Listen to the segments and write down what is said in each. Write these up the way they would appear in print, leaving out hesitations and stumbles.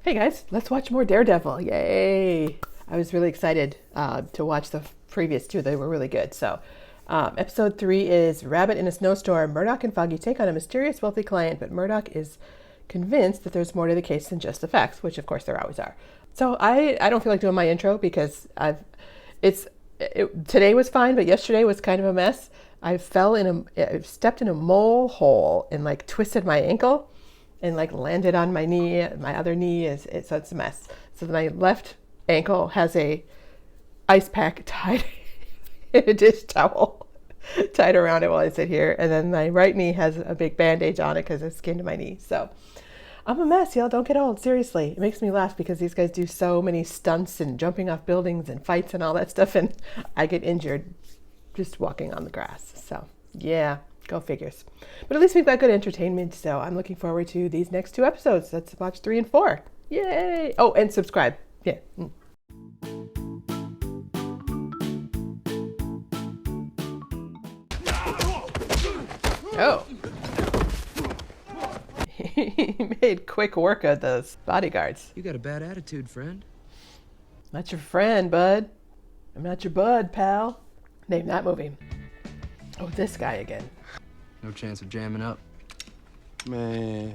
Hey guys, let's watch more Daredevil. Yay! I was really excited to watch the previous two. They were really good. So episode 3 is Rabbit in a Snowstorm. Murdoch and Foggy take on a mysterious wealthy client, but Murdoch is convinced that there's more to the case than just the facts, which of course there always are. So I don't feel like doing my intro because today was fine, but yesterday was kind of a mess. I stepped in a mole hole and like twisted my ankle and like landed on my knee. My other knee so it's a mess. So my left ankle has a ice pack tied in a dish towel tied around it while I sit here. And then my right knee has a big bandage on it because I skinned my knee. So I'm a mess, y'all. Don't get old. Seriously. It makes me laugh because these guys do so many stunts and jumping off buildings and fights and all that stuff. And I get injured just walking on the grass. So yeah. Go figures. But at least we've got good entertainment, so I'm looking forward to these next 2 episodes. Let's watch 3 and 4. Yay! Oh, and subscribe. Yeah. Oh. He made quick work of those bodyguards. You got a bad attitude, friend. Not your friend, bud. I'm not your bud, pal. Name that movie. Oh, this guy again. No chance of jamming up. Man,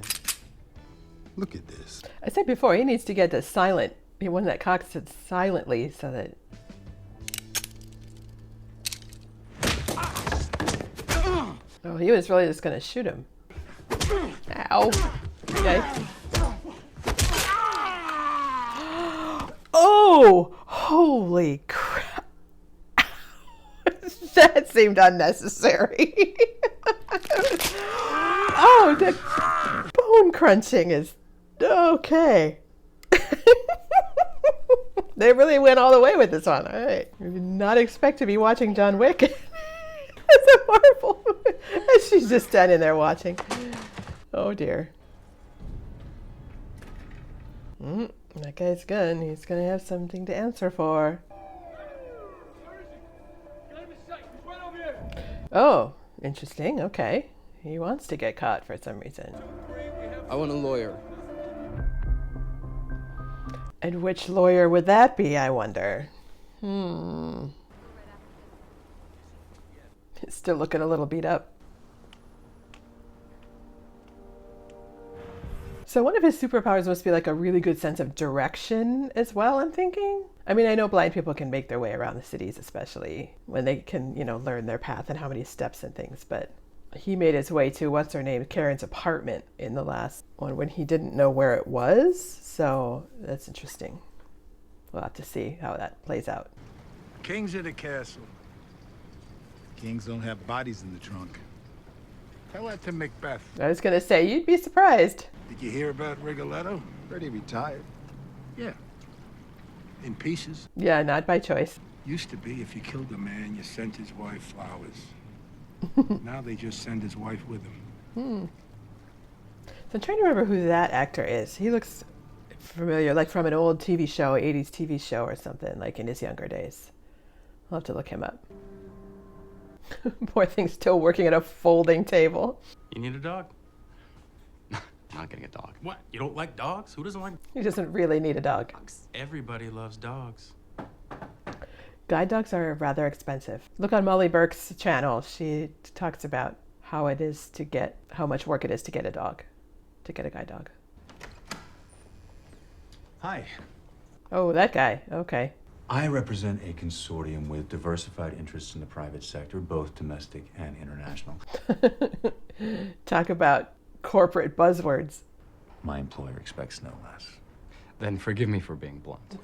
look at this. I said before, he needs to get the silent, one that cocks it silently so that... Oh, he was really just going to shoot him. Ow. Okay. Oh, holy crap. That seemed unnecessary. Oh, the bone crunching is okay. They really went all the way with this one. All right. I did not expect to be watching John Wick. It's a horrible. And she's just standing there watching. Oh dear. That guy's gun. He's going to have something to answer for. Oh, interesting. Okay. He wants to get caught for some reason. I want a lawyer. And which lawyer would that be, I wonder? He's still looking a little beat up. So one of his superpowers must be like a really good sense of direction as well, I'm thinking. I mean, I know blind people can make their way around the cities, especially when they can, learn their path and how many steps and things. But he made his way to, what's her name, Karen's apartment in the last one when he didn't know where it was. So that's interesting. We'll have to see how that plays out. Kings at the castle. Kings don't have bodies in the trunk. Tell that to Macbeth. I was going to say, you'd be surprised. Did you hear about Rigoletto? Heard he retired. Yeah. In pieces. Yeah, not by choice. Used to be if you killed a man, you sent his wife flowers. Now they just send his wife with him. So I'm trying to remember who that actor is. He looks familiar, like from an old TV show, 80s TV show or something, like in his younger days. I'll have to look him up. Poor thing's still working at a folding table. You need a dog? Not getting a dog. What? You don't like dogs? Who doesn't like He doesn't really need a dog. dogs? Everybody loves dogs. Guide dogs are rather expensive. Look on Molly Burke's channel. She talks about how much work it is to get a dog, to get a guide dog. Hi, Oh, that guy. Okay. I represent a consortium with diversified interests in the private sector, both domestic and international. Talk about corporate buzzwords. My employer expects no less. Then forgive me for being blunt.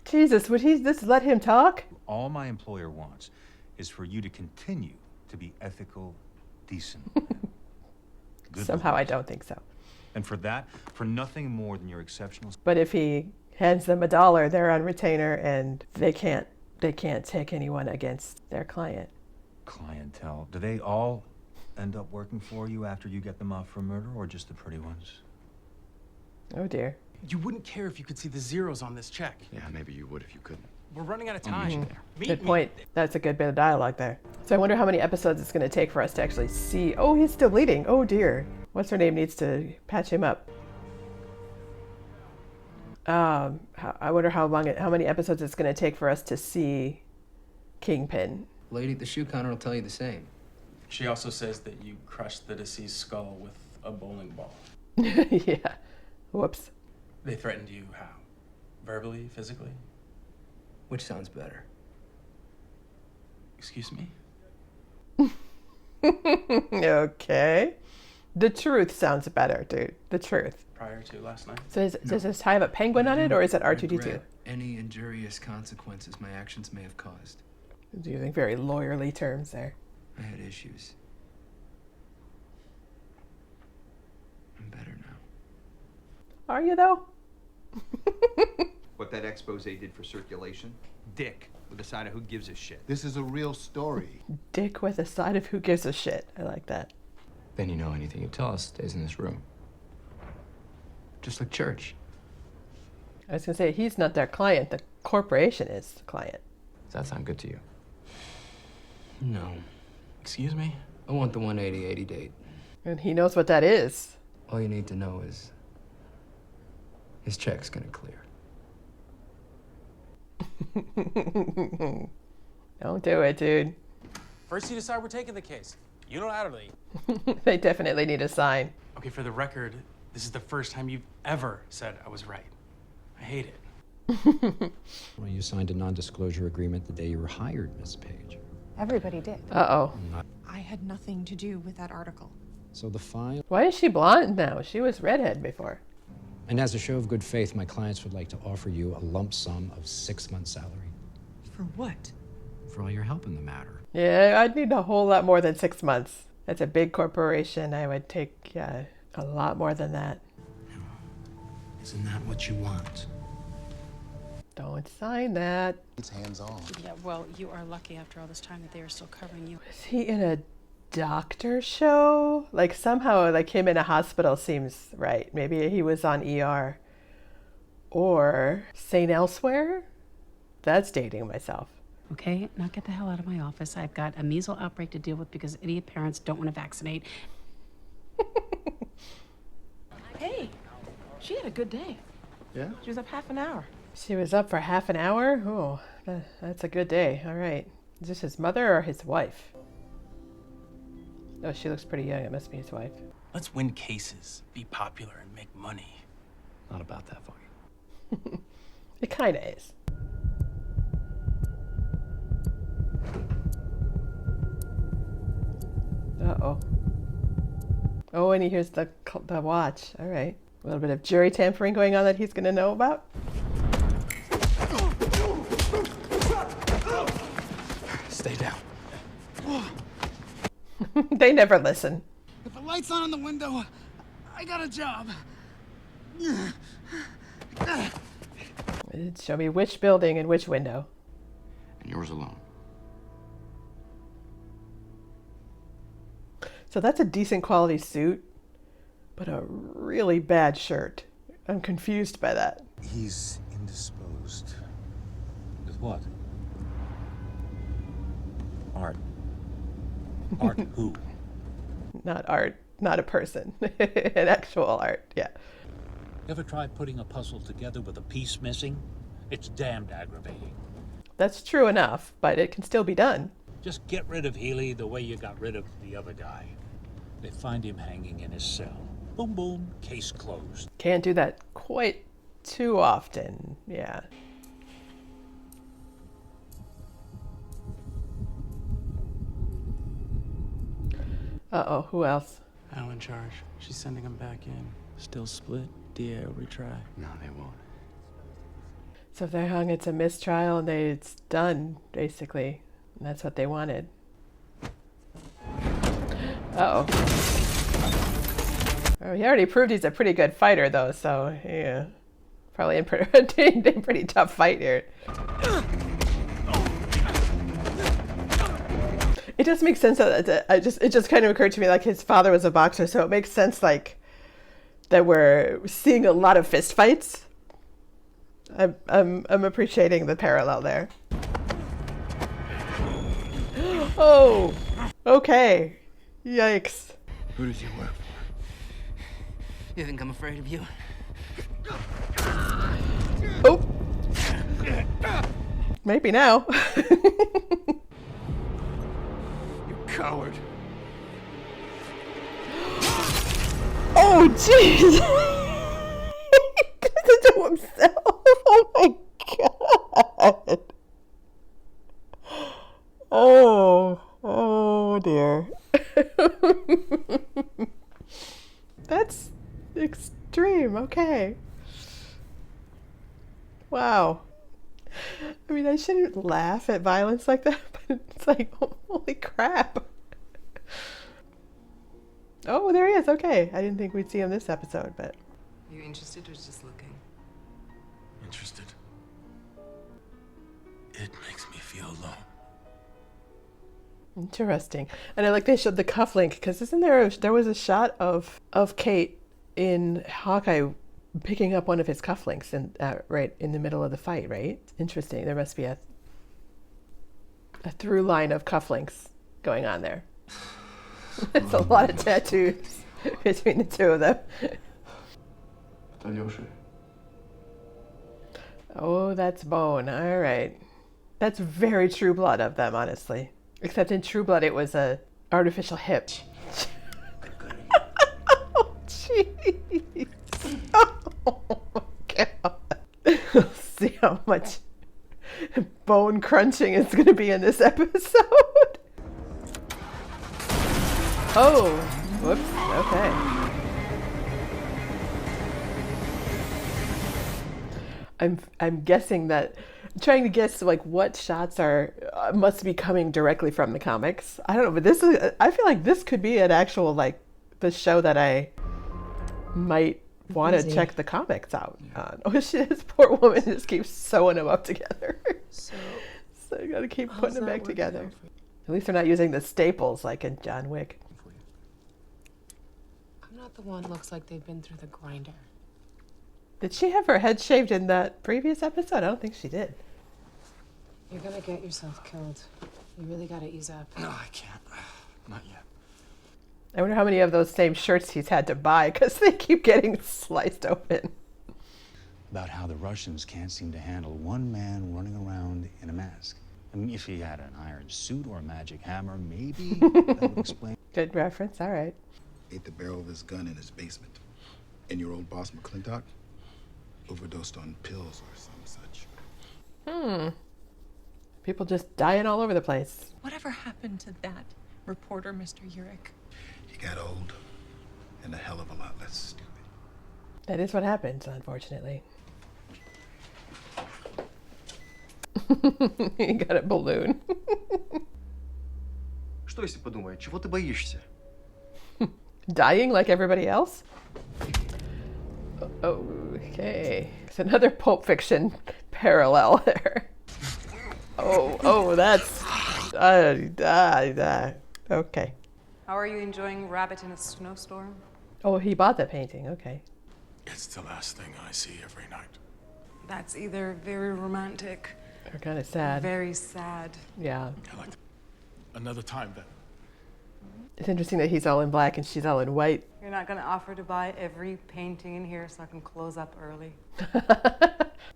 Jesus, would he just let him talk? All my employer wants is for you to continue to be ethical, decent, good Somehow I lawyers. don't think so. And for that, for nothing more than your exceptional... But if he hands them $1, they're on retainer and they can't take anyone against their client. clientele. Do they all end up working for you after you get them off for murder, or just the pretty ones? Oh dear. You wouldn't care if you could see the zeros on this check. Yeah, maybe you would if you couldn't. We're running out of I'll meet you time. there. Good point. That's a good bit of dialogue there. So I wonder how many episodes it's going to take for us to actually see. Oh, he's still bleeding. Oh dear. What's her name needs to patch him up. I wonder how many episodes it's going to take for us to see Kingpin. Lady at the shoe counter will tell you the same. She also says that you crushed the deceased skull with a bowling ball. Yeah. Whoops. They threatened you how? Verbally, physically? Which sounds better? Excuse me? Okay. The truth sounds better, dude. The truth. Prior to last night? So does this have a penguin on it, or is it R2-D2? Regret any injurious consequences my actions may have caused. Using very lawyerly terms there. I had issues. I'm better now. Are you, though? What that expose did for circulation? Dick, with a side of who gives a shit. This is a real story. Dick with a side of who gives a shit. I like that. Then you know anything you tell us stays in this room. Just like church. I was going to say, he's not their client. The corporation is the client. Does that sound good to you? No. Excuse me? I want the 180-80 date. And he knows what that is. All you need to know is his check's gonna clear. Don't do it, dude. First you decide we're taking the case. Unilaterally. They definitely need a sign. Okay, for the record, this is the first time you've ever said I was right. I hate it. Well, you signed a non-disclosure agreement the day you were hired, Miss Page. Everybody did. Uh-oh. I had nothing to do with that article. So the file... Why is she blonde now? She was redhead before. And as a show of good faith, my clients would like to offer you a lump sum of 6 months' salary. For what? For all your help in the matter. Yeah, I'd need a whole lot more than 6 months. That's a big corporation. I would take a lot more than that. Isn't that what you want? Don't sign that. It's hands-on. Yeah, well, you are lucky after all this time that they are still covering you. Is he in a doctor show? Like somehow like him in a hospital seems right. Maybe he was on ER. Or St. Elsewhere? That's dating myself. Okay, now get the hell out of my office. I've got a measles outbreak to deal with because idiot parents don't want to vaccinate. Hey, she had a good day. Yeah? She was up half an hour. She was up for half an hour? Oh, that's a good day. All right. Is this his mother or his wife? Oh, she looks pretty young. It must be his wife. Let's win cases, be popular, and make money. Not about that for you. It kind of is. Uh-oh. Oh, and he hears the watch. All right. A little bit of jury tampering going on that he's going to know about. Stay down. They never listen. If a light's not on the window, I got a job. Show me which building and which window. And yours alone. So that's a decent quality suit, but a really bad shirt. I'm confused by that. He's indisposed. With what? Art. Art who? Not art, not a person. An actual art, yeah. Ever tried putting a puzzle together with a piece missing? It's damned aggravating. That's true enough, but it can still be done. Just get rid of Healy the way you got rid of the other guy. They find him hanging in his cell. Boom, boom, case closed. Can't do that quite too often, yeah. Uh-oh, who else? Al in charge. She's sending him back in. Still split. DA will retry. No, they won't. So if they're hung, it's a mistrial and it's done, basically. And that's what they wanted. Uh-oh. Oh, he already proved he's a pretty good fighter, though, so, yeah. Probably in pretty tough fight here. It does make sense that it just kind of occurred to me like his father was a boxer, so it makes sense like that we're seeing a lot of fist fights. I'm appreciating the parallel there. Oh, okay. Yikes. Who does he work for? You think I'm afraid of you? Maybe now. You coward. Oh, jeez! He did it to himself. Oh my god. Oh dear. That's extreme. Okay. Wow. I mean, I shouldn't laugh at violence like that, but it's like, holy crap. Oh, there he is. Okay. I didn't think we'd see him this episode, but. Are you interested or just looking? Interested. It makes me feel alone. Interesting. And I like they showed the cufflink, because isn't there was a shot of Kate in Hawkeye picking up one of his cufflinks and right in the middle of the fight, right? Interesting. There must be a through line of cufflinks going on there. It's a lot of tattoos between the two of them. Oh, that's bone. All right. That's very True Blood of them, honestly. Except in True Blood, it was a artificial hip. Oh, jeez. Oh, my God. We'll see how much bone crunching is going to be in this episode. Oh, whoops. Okay. I'm guessing that, trying to guess like what shots are must be coming directly from the comics. I don't know, but this is, I feel like this could be an actual like the show that I might want to check the comics out on. Oh, this poor woman just keeps sewing them up together. So you got to keep putting them back together. At least they're not using the staples like in John Wick. I'm not the one looks like they've been through the grinder. Did she have her head shaved in that previous episode? I don't think she did. You're gonna get yourself killed. You really gotta ease up. No, I can't. Not yet. I wonder how many of those same shirts he's had to buy because they keep getting sliced open. About how the Russians can't seem to handle one man running around in a mask. I mean, if he had an iron suit or a magic hammer, maybe that would explain. Good reference, all right. Ate the barrel of his gun in his basement. And your old boss, McClintock, overdosed on pills or some such. People just dying all over the place. Whatever happened to that reporter, Mr. Urich? He got old and a hell of a lot less stupid. That is what happens, unfortunately. He got a balloon. Что если подумать? Чего ты боишься? Dying like everybody else? Okay. It's another Pulp Fiction parallel there. Oh, that's... okay. How are you enjoying Rabbit in a Snowstorm? Oh, he bought the painting. Okay. It's the last thing I see every night. That's either very romantic Or kind of sad. very sad. Yeah. I like another time then. It's interesting that he's all in black and she's all in white. You're not gonna offer to buy every painting in here so I can close up early.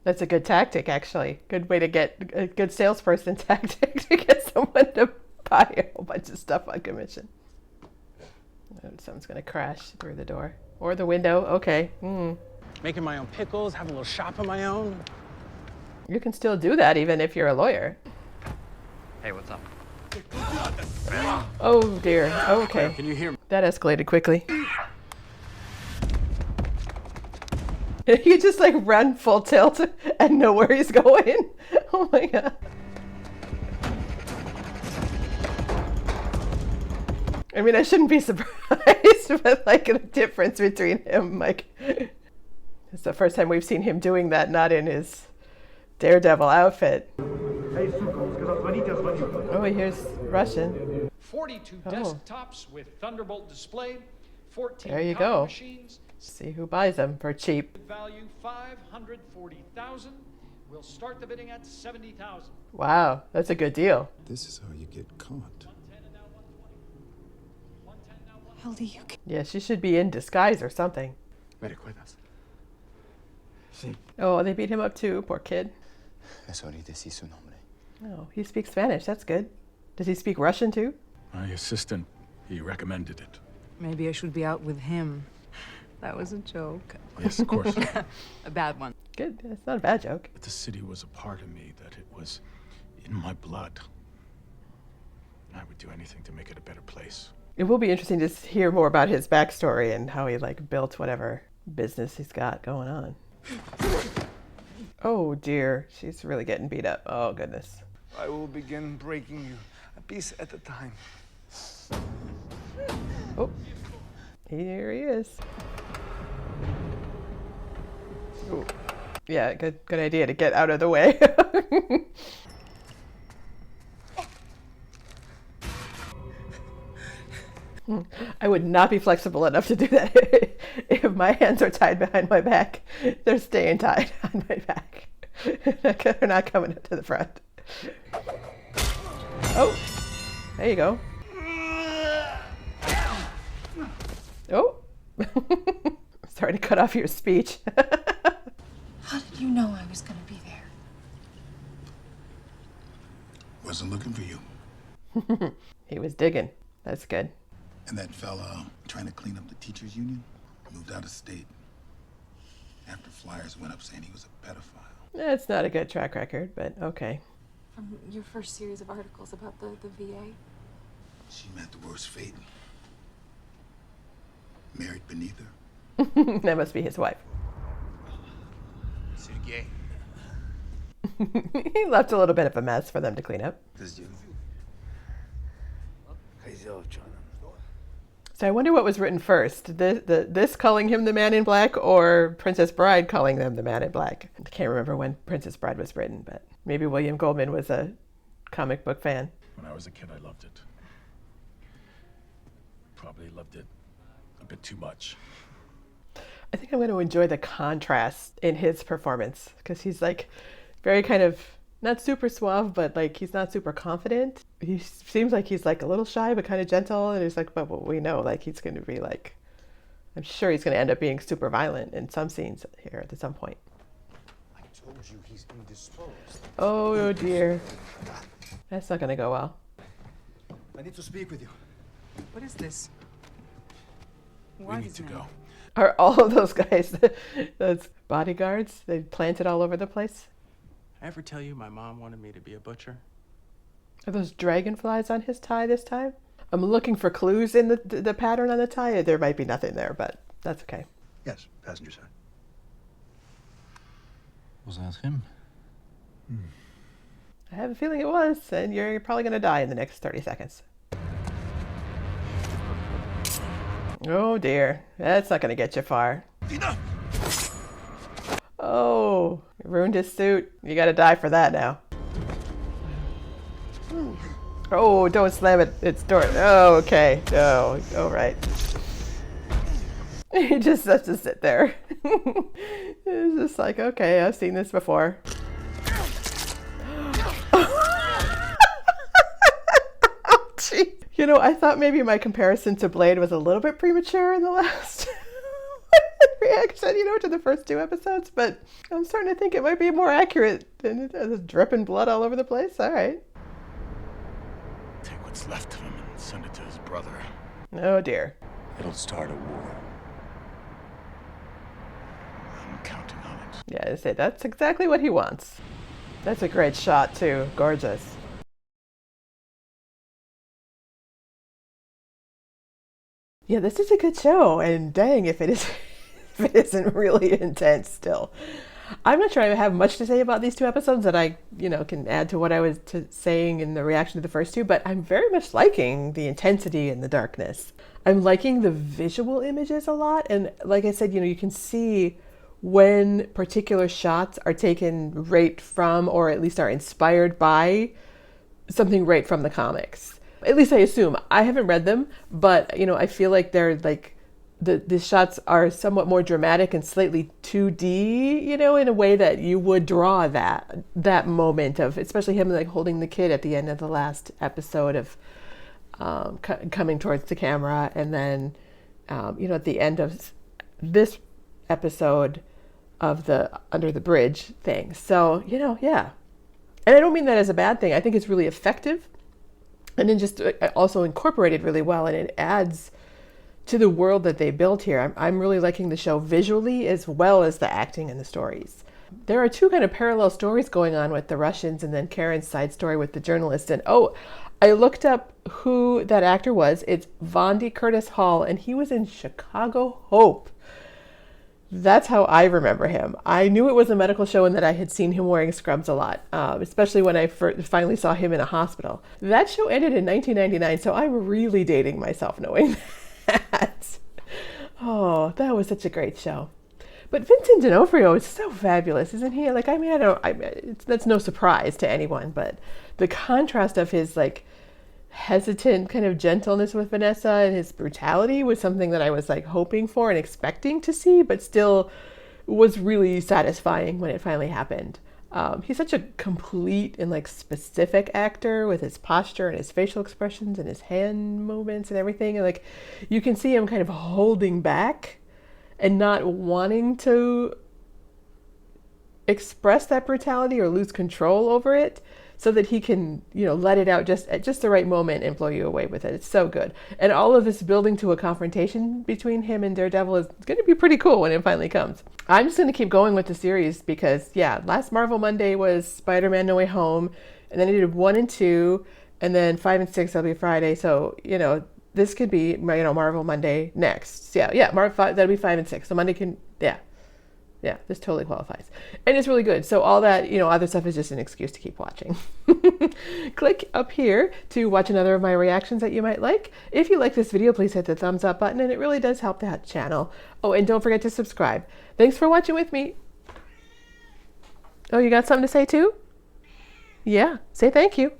That's a good tactic, actually. Good way to get a good salesperson tactic to get someone to buy a whole bunch of stuff on commission. Oh, someone's gonna crash through the door or the window. Okay. Making my own pickles, have a little shop of my own. You can still do that even if you're a lawyer. Hey, what's up? Oh dear. Okay. Can you hear me? That escalated quickly. He just like run full tilt and know where he's going. Oh my god. I mean, I shouldn't be surprised, but like the difference between him, like, it's the first time we've seen him doing that, not in his Daredevil outfit. Oh, here's Russian. 42 desktops with Thunderbolt display, 14 There you copy go. machines. See who buys them for cheap. Value 540,000. We'll start the bidding at 70,000. Wow, that's a good deal. This is how you get caught. Hell do you Yeah, she should be in disguise or something. ¿Me recuerdas? Sí. Oh, they beat him up too, poor kid. Eso ahorita sí su nombre. Oh, he speaks Spanish. That's good. Does he speak Russian too? My assistant, he recommended it. Maybe I should be out with him. That was a joke. Yes, of course. A bad one. Good. It's not a bad joke. But the city was a part of me, that it was in my blood. I would do anything to make it a better place. It will be interesting to hear more about his backstory and how he like built whatever business he's got going on. Oh dear, she's really getting beat up. Oh goodness. I will begin breaking you a piece at a time. Oh, here he is. Ooh. Yeah, good idea to get out of the way. I would not be flexible enough to do that. If my hands are tied behind my back, they're staying tied on my back. They're not coming up to the front. Oh, there you go. Oh, sorry to cut off your speech. How did you know I was going to be there? Wasn't looking for you. He was digging. That's good. And that fella trying to clean up the teachers union moved out of state after flyers went up saying he was a pedophile. That's not a good track record, but okay. From your first series of articles about the VA? She met the worst fate. Married beneath her. That must be his wife. Sergey. He left a little bit of a mess for them to clean up. So I wonder what was written first, this calling him the Man in Black or Princess Bride calling them the Man in Black. I can't remember when Princess Bride was written, but maybe William Goldman was a comic book fan. When I was a kid, I loved it. Probably loved it a bit too much. I think I'm going to enjoy the contrast in his performance because he's like very kind of not super suave, but like he's not super confident. He seems like he's like a little shy, but kind of gentle. And he's like, but we know like he's going to be like, I'm sure he's going to end up being super violent in some scenes here at some point. I told you he's indisposed. Oh dear. That's not going to go well. I need to speak with you. What is this? We need to go. Are all of those guys, those bodyguards, they planted all over the place? I ever tell you my mom wanted me to be a butcher? Are those dragonflies on his tie this time? I'm looking for clues in the pattern on the tie. There might be nothing there, but that's okay. Yes, passenger side. Was that him? I have a feeling it was, and you're probably going to die in the next 30 seconds. Oh dear, that's not going to get you far. Oh, ruined his suit. You got to die for that now. Oh, don't slam it. It's door. Oh, okay. Oh, all right. He just has to sit there. It's just like, okay, I've seen this before. Gee. You know, I thought maybe my comparison to Blade was a little bit premature in the last reaction, to the first 2 episodes, but I'm starting to think it might be more accurate than there's dripping blood all over the place. All right. Take what's left of him and send it to his brother. Oh dear. It'll start a war. I'm counting on it. Yeah, I say that's exactly what he wants. That's a great shot too. Gorgeous. Yeah, this is a good show, and dang if it isn't really intense still. I'm not sure I have much to say about these 2 episodes that I, can add to what I was saying in the reaction to the first 2, but I'm very much liking the intensity and the darkness. I'm liking the visual images a lot, and like I said, you can see when particular shots are taken right from, or at least are inspired by, something right from the comics. At least I assume. I haven't read them, but I feel like they're like the shots are somewhat more dramatic and slightly 2D, in a way that you would draw that moment of, especially him like holding the kid at the end of the last episode of coming towards the camera, and then at the end of this episode of the under the bridge thing. So yeah, And I don't mean that as a bad thing. I think it's really effective, and then just also incorporated really well, and it adds to the world that they built here. I'm really liking the show visually as well as the acting and the stories. There are two kind of parallel stories going on with the Russians and then Karen's side story with the journalist. And I looked up who that actor was. It's Vondi Curtis Hall, and he was in Chicago Hope. That's how I remember him. I knew it was a medical show and that I had seen him wearing scrubs a lot, especially when I finally saw him in a hospital. That show ended in 1999, so I'm really dating myself knowing that. Oh, that was such a great show. But Vincent D'Onofrio is so fabulous, isn't he? Like, I mean, that's no surprise to anyone, but the contrast of his, like, hesitant kind of gentleness with Vanessa and his brutality was something that I was, like, hoping for and expecting to see, but still was really satisfying when it finally happened. He's such a complete and, like, specific actor with his posture and his facial expressions and his hand movements and everything. And, like, you can see him kind of holding back and not wanting to express that brutality or lose control over it, so that he can, let it out just at just the right moment and blow you away with it. It's so good. And all of this building to a confrontation between him and Daredevil is going to be pretty cool when it finally comes. I'm just going to keep going with the series because, last Marvel Monday was Spider-Man No Way Home, and then I did 1 and 2, and then 5 and 6 will be Friday. So, this could be, Marvel Monday next. That'll be 5 and 6. So Monday can, this totally qualifies. And it's really good. So all that, other stuff is just an excuse to keep watching. Click up here to watch another of my reactions that you might like. If you like this video, please hit the thumbs up button, and it really does help the channel. Oh, and don't forget to subscribe. Thanks for watching with me. Oh, you got something to say too? Yeah, say thank you.